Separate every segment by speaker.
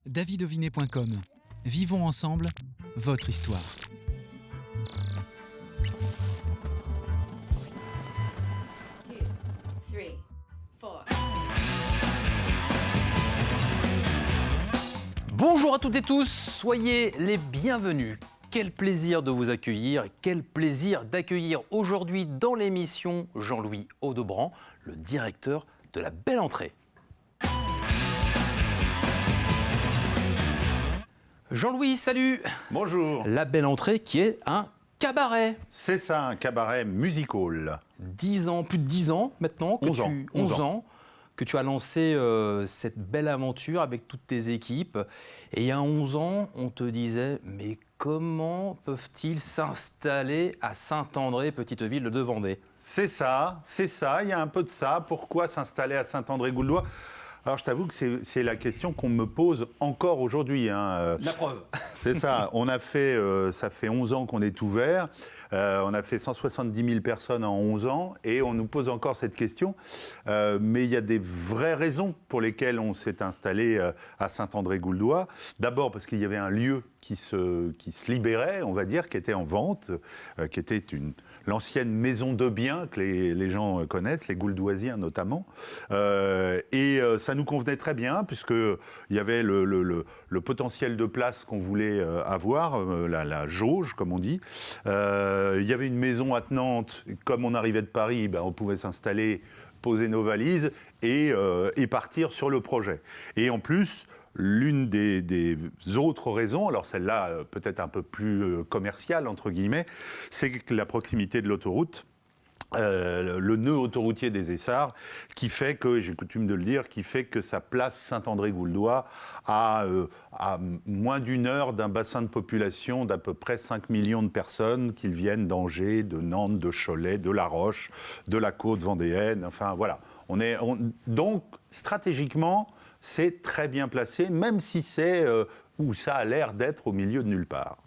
Speaker 1: davidovinet.com. Vivons ensemble votre histoire.
Speaker 2: Bonjour à toutes et tous, soyez les bienvenus. Quel plaisir de vous accueillir, quel plaisir d'accueillir aujourd'hui dans l'émission Jean-Louis Audebran, le directeur de La Belle Entrée. Jean-Louis, salut.
Speaker 3: Bonjour.
Speaker 2: La Belle Entrée qui est un cabaret.
Speaker 3: C'est ça, un cabaret musical.
Speaker 2: 10 ans, plus de 10 ans maintenant. 11 ans que tu as lancé cette belle aventure avec toutes tes équipes. Et il y a 11 ans, on te disait, mais comment peuvent-ils s'installer à Saint-André, petite ville de Vendée ?
Speaker 3: C'est ça, il y a un peu de ça. Pourquoi s'installer à Saint-André-Gouldois ? Alors, je t'avoue que c'est la question qu'on me pose encore aujourd'hui.
Speaker 2: La preuve.
Speaker 3: C'est ça. On a fait, ça fait 11 ans qu'on est ouvert. On a fait 170 000 personnes en 11 ans et on nous pose encore cette question. Mais il y a des vraies raisons pour lesquelles on s'est installé à Saint-André-Gouldois. D'abord parce qu'il y avait un lieu qui se libérait, on va dire, qui était en vente, qui était l'ancienne maison de biens que les gens connaissent, les Gouldoisiens notamment. Et ça nous convenait très bien, puisqu'il y avait le potentiel de place qu'on voulait avoir, la jauge, comme on dit. Il y avait une maison attenante, comme on arrivait de Paris, on pouvait s'installer, poser nos valises et partir sur le projet. Et en plus, l'une des autres raisons, alors celle-là peut-être un peu plus commerciale, entre guillemets, c'est que la proximité de l'autoroute, le nœud autoroutier des Essarts, qui fait que, j'ai coutume de le dire, qui fait que ça place Saint-André-Gouldois à moins d'une heure d'un bassin de population d'à peu près 5 millions de personnes, qu'ils viennent d'Angers, de Nantes, de Cholet, de La Roche, de la côte vendéenne, enfin voilà. Donc, stratégiquement, c'est très bien placé, même si c'est où ça a l'air d'être au milieu de nulle part.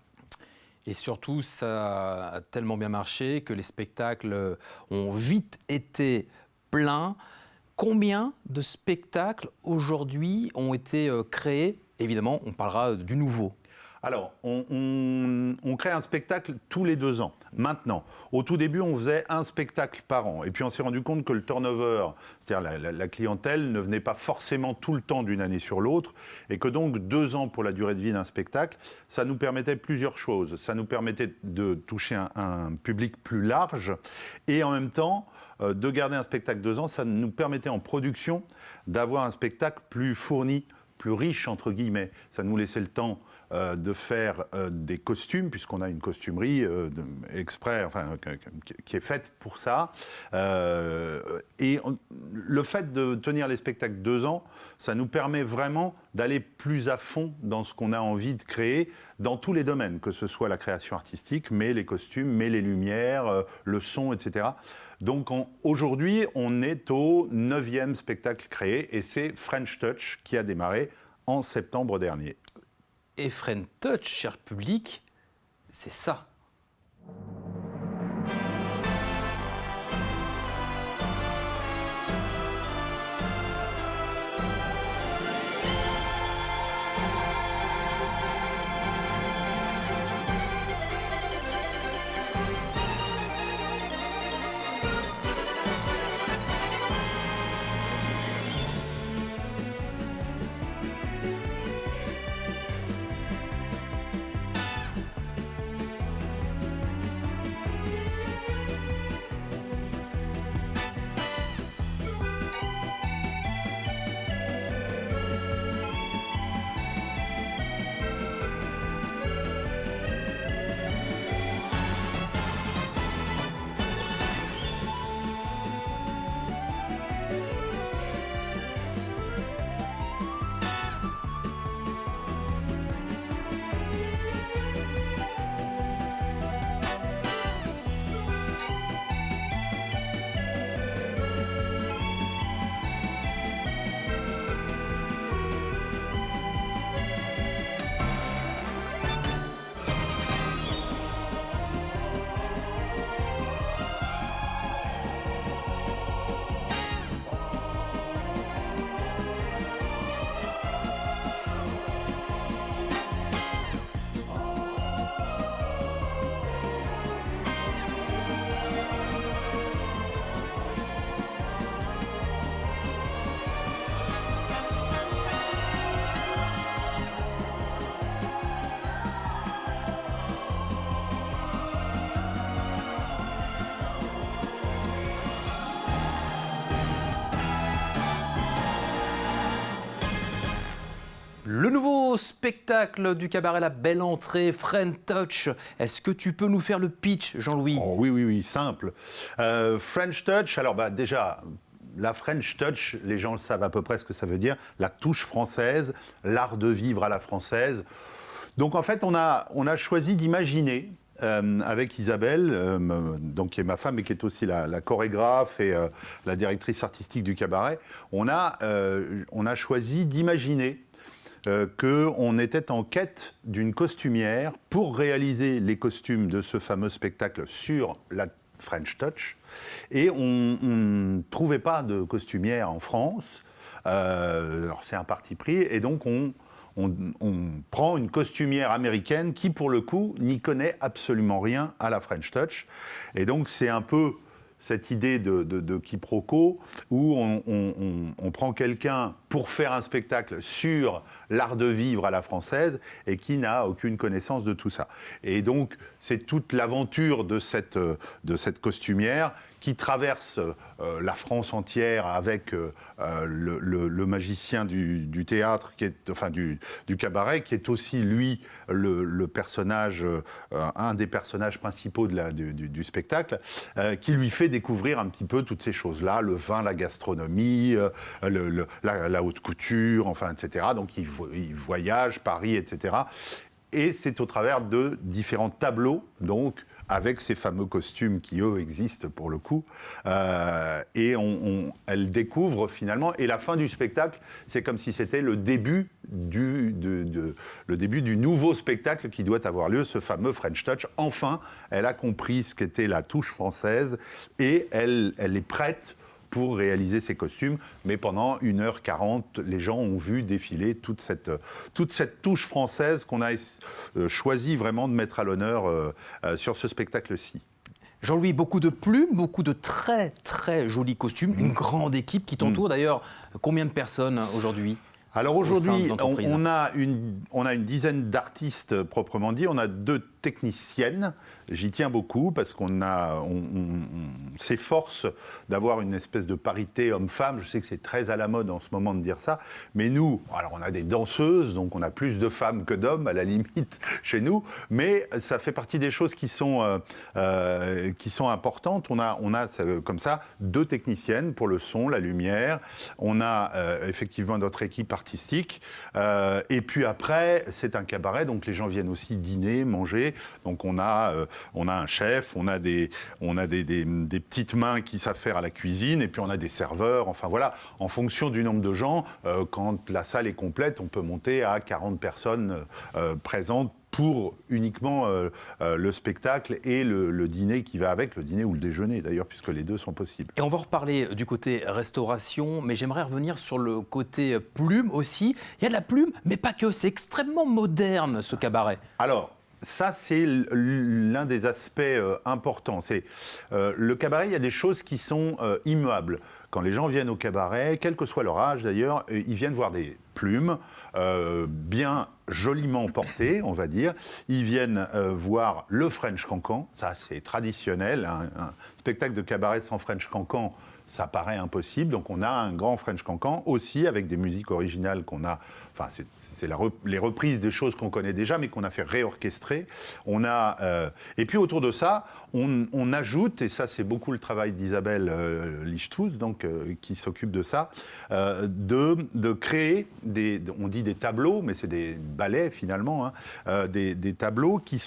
Speaker 2: Et surtout, ça a tellement bien marché que les spectacles ont vite été pleins. Combien de spectacles aujourd'hui ont été créés ? Évidemment, on parlera du nouveau.
Speaker 3: Alors, on crée un spectacle tous les 2 ans. Maintenant, au tout début, on faisait un spectacle par an. Et puis, on s'est rendu compte que le turnover, c'est-à-dire la clientèle, ne venait pas forcément tout le temps d'une année sur l'autre. Et que donc, 2 ans pour la durée de vie d'un spectacle, ça nous permettait plusieurs choses. Ça nous permettait de toucher un public plus large. Et en même temps, de garder un spectacle 2 ans, ça nous permettait en production d'avoir un spectacle plus fourni, plus riche, entre guillemets. Ça nous laissait le temps de faire des costumes, puisqu'on a une costumerie exprès, qui est faite pour ça. Et le fait de tenir les spectacles 2 ans, ça nous permet vraiment d'aller plus à fond dans ce qu'on a envie de créer, dans tous les domaines, que ce soit la création artistique, mais les costumes, mais les lumières, le son, etc. Donc aujourd'hui, on est au 9e spectacle créé, et c'est French Touch qui a démarré en septembre dernier.
Speaker 2: Et French Touch, cher public, c'est ça. Le nouveau spectacle du cabaret La Belle Entrée, French Touch. Est-ce que tu peux nous faire le pitch, Jean-Louis?
Speaker 3: Oui, simple. French Touch, alors déjà, la French Touch, les gens savent à peu près ce que ça veut dire. La touche française, l'art de vivre à la française. Donc en fait, on a choisi d'imaginer, avec Isabelle, donc, qui est ma femme et qui est aussi la chorégraphe et la directrice artistique du cabaret, on a choisi d'imaginer qu'on était en quête d'une costumière pour réaliser les costumes de ce fameux spectacle sur la French Touch. Et on ne trouvait pas de costumière en France. Alors c'est un parti pris. Et donc on prend une costumière américaine qui, pour le coup, n'y connaît absolument rien à la French Touch. Et donc c'est un peu cette idée de quiproquo où on prend quelqu'un pour faire un spectacle sur l'art de vivre à la française et qui n'a aucune connaissance de tout ça. Et donc, c'est toute l'aventure de cette costumière qui traverse la France entière avec le magicien du théâtre, du cabaret, qui est aussi, lui, le personnage, un des personnages principaux du spectacle, qui lui fait découvrir un petit peu toutes ces choses-là, le vin, la gastronomie, la haute couture, enfin, etc. Donc, il voyage, Paris, etc. Et c'est au travers de différents tableaux, donc, avec ces fameux costumes qui, eux, existent pour le coup. Et elle découvre finalement, et la fin du spectacle, c'est comme si c'était le début du nouveau spectacle qui doit avoir lieu, ce fameux French Touch. Enfin, elle a compris ce qu'était la touche française et elle est prête pour réaliser ces costumes, mais pendant 1h40, les gens ont vu défiler toute cette touche française qu'on a choisi vraiment de mettre à l'honneur sur ce spectacle-ci.
Speaker 2: Jean-Louis, beaucoup de plumes, beaucoup de très très jolis costumes, une grande équipe qui t'entoure. D'ailleurs, combien de personnes aujourd'hui ?
Speaker 3: Alors aujourd'hui, on a une dizaine d'artistes proprement dit, on a 2 techniciennes, j'y tiens beaucoup parce qu'on s'efforce d'avoir une espèce de parité homme-femme, je sais que c'est très à la mode en ce moment de dire ça, mais nous, alors on a des danseuses, donc on a plus de femmes que d'hommes à la limite chez nous, mais ça fait partie des choses qui sont importantes, on a comme ça 2 techniciennes pour le son, la lumière, on a effectivement notre équipe artistique, et puis après c'est un cabaret, donc les gens viennent aussi dîner, manger. Donc on a un chef, on a des petites mains qui savent faire à la cuisine, et puis on a des serveurs. Enfin voilà, en fonction du nombre de gens, quand la salle est complète, on peut monter à 40 personnes présentes pour uniquement le spectacle et le dîner qui va avec, le dîner ou le déjeuner d'ailleurs, puisque les 2 sont possibles.
Speaker 2: Et on va reparler du côté restauration, mais j'aimerais revenir sur le côté plume aussi. Il y a de la plume, mais pas que, c'est extrêmement moderne ce cabaret.
Speaker 3: Alors, ça, c'est l'un des aspects importants. C'est le cabaret, il y a des choses qui sont immuables. Quand les gens viennent au cabaret, quel que soit leur âge d'ailleurs, ils viennent voir des plumes bien joliment portées, on va dire. Ils viennent voir le French Cancan, ça c'est traditionnel. Un spectacle de cabaret sans French Cancan, ça paraît impossible. Donc on a un grand French Cancan aussi avec des musiques originales qu'on a. Enfin, c'est les reprises des choses qu'on connaît déjà, mais qu'on a fait réorchestrer. Et puis autour de ça, on ajoute, et ça c'est beaucoup le travail d'Isabelle Lichtfuss, donc qui s'occupe de ça, de créer on dit des tableaux, mais c'est des ballets finalement, hein, des tableaux qui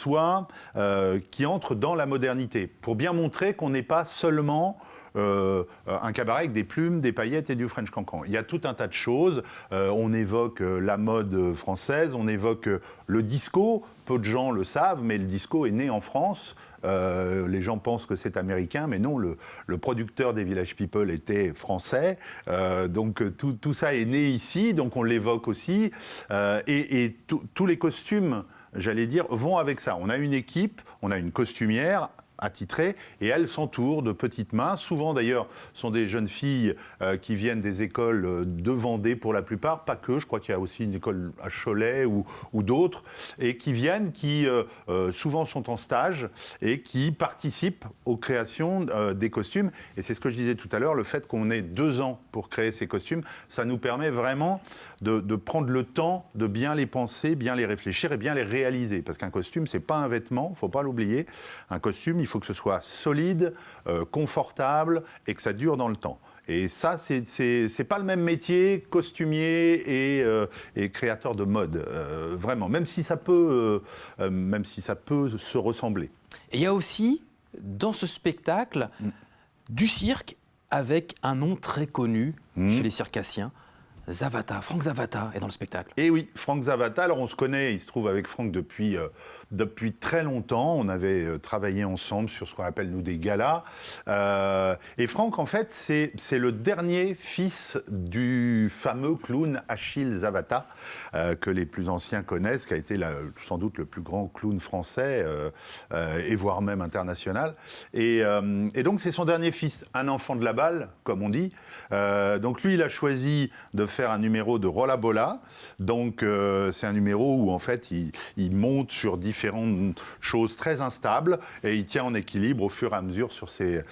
Speaker 3: entrent dans la modernité, pour bien montrer qu'on n'est pas seulement un cabaret avec des plumes, des paillettes et du French Cancan. Il y a tout un tas de choses. On évoque la mode française, on évoque le disco. Peu de gens le savent, mais le disco est né en France. Les gens pensent que c'est américain, mais non, le producteur des Village People était français. Donc tout ça est né ici, donc on l'évoque aussi. Et tous les costumes, j'allais dire, vont avec ça. On a une équipe, on a une costumière, attitrées, et elles s'entourent de petites mains. Souvent d'ailleurs, sont des jeunes filles qui viennent des écoles de Vendée pour la plupart, pas que, je crois qu'il y a aussi une école à Cholet ou d'autres, et qui viennent, qui souvent sont en stage et qui participent aux créations des costumes. Et c'est ce que je disais tout à l'heure, le fait qu'on ait 2 ans pour créer ces costumes, ça nous permet vraiment de prendre le temps de bien les penser, bien les réfléchir et bien les réaliser. Parce qu'un costume, c'est pas un vêtement, il ne faut pas l'oublier. Un costume, il faut que ce soit solide, confortable et que ça dure dans le temps. Et ça, c'est pas le même métier, costumier et créateur de mode, vraiment. Même si ça peut se ressembler.
Speaker 2: Et il y a aussi, dans ce spectacle, du cirque avec un nom très connu chez les circassiens. Zavata, Franck Zavata est dans le spectacle.
Speaker 3: Et oui, Franck Zavata, alors on se connaît, il se trouve avec Franck depuis très longtemps. On avait travaillé ensemble sur ce qu'on appelle, nous, des galas. Et Franck, en fait, c'est le dernier fils du fameux clown Achille Zavata, que les plus anciens connaissent, qui a été sans doute le plus grand clown français, et voire même international. Et donc, c'est son dernier fils, un enfant de la balle, comme on dit. Donc lui, il a choisi de faire un numéro de Rolla Bolla. Donc c'est un numéro où en fait il monte sur différentes choses très instables et il tient en équilibre au fur et à mesure sur ses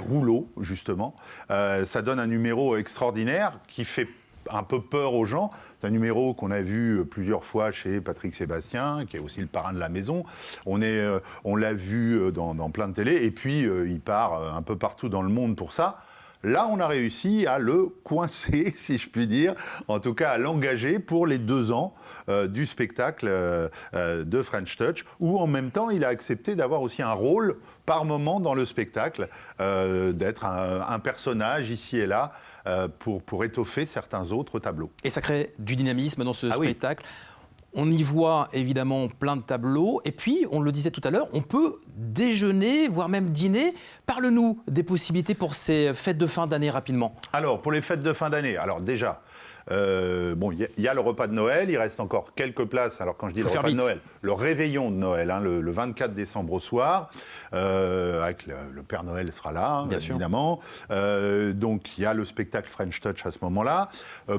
Speaker 3: rouleaux, justement. Ça donne un numéro extraordinaire qui fait un peu peur aux gens. C'est un numéro qu'on a vu plusieurs fois chez Patrick Sébastien, qui est aussi le parrain de la maison. On l'a vu dans plein de télé et puis il part un peu partout dans le monde pour ça. Là, on a réussi à le coincer, si je puis dire, en tout cas à l'engager pour les 2 ans du spectacle de French Touch, où en même temps, il a accepté d'avoir aussi un rôle par moment dans le spectacle, d'être un personnage ici et là pour étoffer certains autres tableaux.
Speaker 2: Et ça crée du dynamisme dans ce spectacle. Oui. On y voit évidemment plein de tableaux. Et puis, on le disait tout à l'heure, on peut déjeuner, voire même dîner. Parle-nous des possibilités pour ces fêtes de fin d'année rapidement.
Speaker 3: Alors, pour les fêtes de fin d'année, alors déjà, il y a le repas de Noël, il reste encore quelques places. Alors quand je dis le repas de Noël, le réveillon de Noël, hein, le 24 décembre au soir, avec le Père Noël sera là, hein, évidemment. Donc il y a le spectacle French Touch à ce moment-là.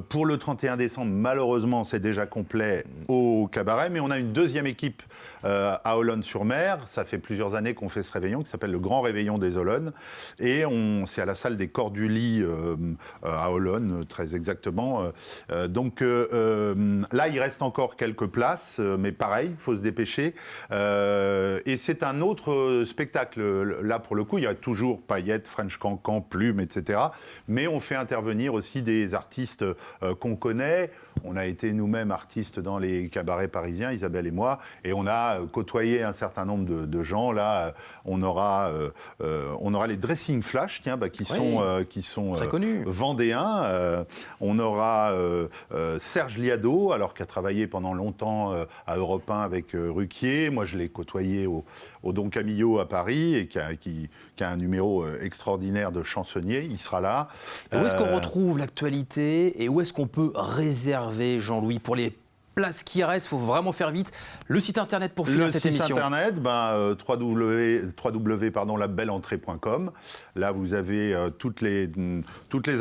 Speaker 3: Pour le 31 décembre, malheureusement, c'est déjà complet au cabaret, mais on a une deuxième équipe à Olonne-sur-Mer. Ça fait plusieurs années qu'on fait ce réveillon qui s'appelle le Grand Réveillon des Olonnes. Et c'est à la salle des Cordulis à Olonne, très exactement. Donc là, il reste encore quelques places, mais pareil, il faut se dépêcher. Et c'est un autre spectacle. Là, pour le coup, il y a toujours paillettes, French cancan, plumes, etc. Mais on fait intervenir aussi des artistes qu'on connaît. On a été nous-mêmes artistes dans les cabarets parisiens, Isabelle et moi, et on a côtoyé un certain nombre de gens. Là, on aura les Dressing Flash, qui sont
Speaker 2: très connus,
Speaker 3: vendéens. On aura Serge Liado, alors qui a travaillé pendant longtemps à Europe 1 avec Ruquier. Moi, je l'ai côtoyé au Don Camillo à Paris et qui a un numéro extraordinaire de chansonnier. Il sera là.
Speaker 2: Où est-ce qu'on retrouve l'actualité et où est-ce qu'on peut réserver, Jean-Louis, pour les places qui restent? Il faut vraiment faire vite. Le site internet pour finir cette émission.
Speaker 3: Le site internet, www.labellentrée.com. Là, vous avez toutes les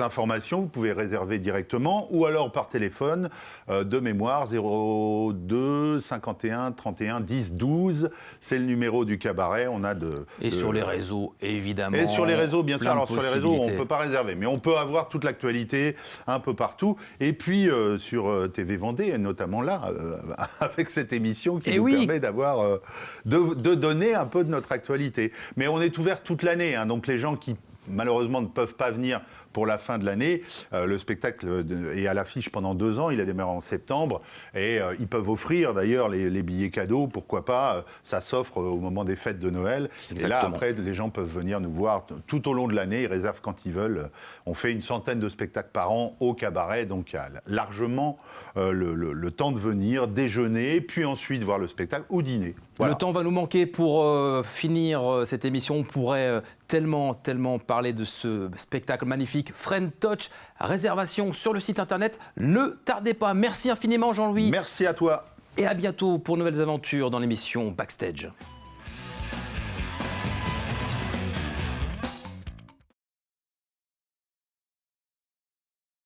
Speaker 3: informations. Vous pouvez réserver directement ou alors par téléphone de mémoire 02 51 31 10 12. C'est le numéro du cabaret.
Speaker 2: Sur les réseaux, évidemment.
Speaker 3: Et sur les réseaux, bien sûr. Alors sur les réseaux, on ne peut pas réserver, mais on peut avoir toute l'actualité un peu partout. Et puis sur TV Vendée, et notamment là, avec cette émission qui nous permet d'avoir, de donner un peu de notre actualité. Mais on est ouvert toute l'année, hein, donc les gens qui malheureusement ne peuvent pas venir pour la fin de l'année. Le spectacle est à l'affiche pendant 2 ans, il a démarré en septembre, et ils peuvent offrir d'ailleurs les billets cadeaux, pourquoi pas, ça s'offre au moment des fêtes de Noël. Exactement. Et là, après, les gens peuvent venir nous voir tout au long de l'année, ils réservent quand ils veulent. On fait une centaine de spectacles par an au cabaret, donc il y a largement le temps de venir, déjeuner, puis ensuite voir le spectacle ou dîner. Voilà.
Speaker 2: Le temps va nous manquer pour finir cette émission. On pourrait tellement parler de ce spectacle magnifique French Touch. Réservation sur le site internet. Ne tardez pas. Merci infiniment, Jean-Louis.
Speaker 3: Merci à toi.
Speaker 2: Et à bientôt pour nouvelles aventures dans l'émission Backstage.